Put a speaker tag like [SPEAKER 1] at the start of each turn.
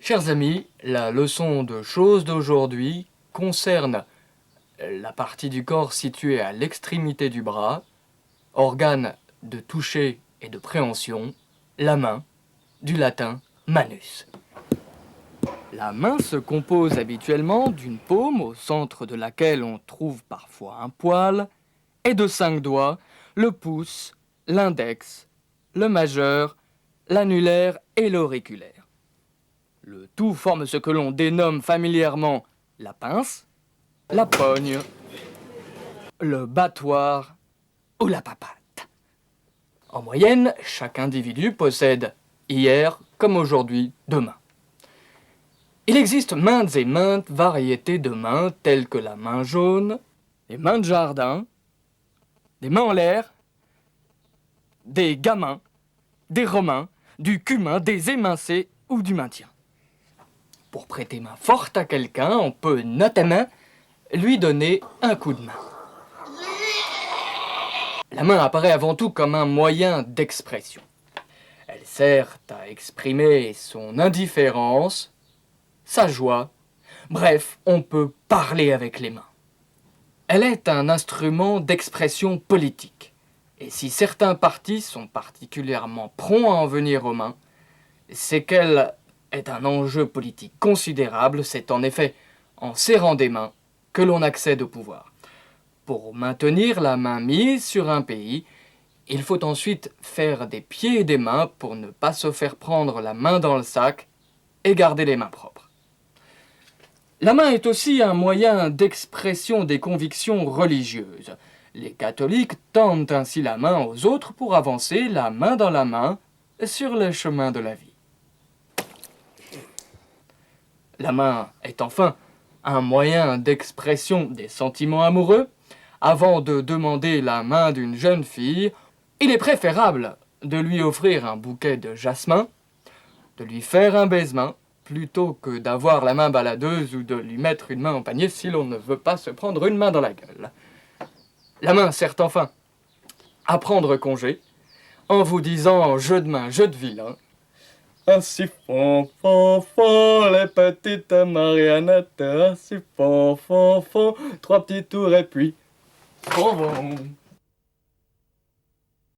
[SPEAKER 1] Chers amis, la leçon de choses d'aujourd'hui concerne la partie du corps située à l'extrémité du bras, organe de toucher et de préhension, la main, du latin manus. La main se compose habituellement d'une paume au centre de laquelle on trouve parfois un poil et de 5 doigts, le pouce, l'index, le majeur, l'annulaire et l'auriculaire. Le tout forme ce que l'on dénomme familièrement la pince, la pogne, le battoir ou la papate. En moyenne, chaque individu possède, hier comme aujourd'hui, 2 mains. Il existe maintes et maintes variétés de mains telles que la main jaune, les mains de jardin, des mains en l'air, des gamins, des romains, du cumin, des émincés ou du maintien. Pour prêter main forte à quelqu'un, on peut notamment lui donner un coup de main. La main apparaît avant tout comme un moyen d'expression. Elle sert à exprimer son indifférence, sa joie, bref, on peut parler avec les mains. Elle est un instrument d'expression politique. Et si certains partis sont particulièrement prompts à en venir aux mains, c'est qu'elle est un enjeu politique considérable. C'est en effet en serrant des mains que l'on accède au pouvoir. Pour maintenir la main mise sur un pays, il faut ensuite faire des pieds et des mains pour ne pas se faire prendre la main dans le sac et garder les mains propres. La main est aussi un moyen d'expression des convictions religieuses. Les catholiques tendent ainsi la main aux autres pour avancer la main dans la main sur le chemin de la vie. La main est enfin un moyen d'expression des sentiments amoureux. Avant de demander la main d'une jeune fille, il est préférable de lui offrir un bouquet de jasmin, de lui faire un baise-main, plutôt que d'avoir la main baladeuse ou de lui mettre une main au panier si l'on ne veut pas se prendre une main dans la gueule. La main sert enfin à prendre congé en vous disant jeu de main, jeu de vilain. Ainsi font, les petites marionnettes, ainsi font, 3 petits tours et puis... Bon.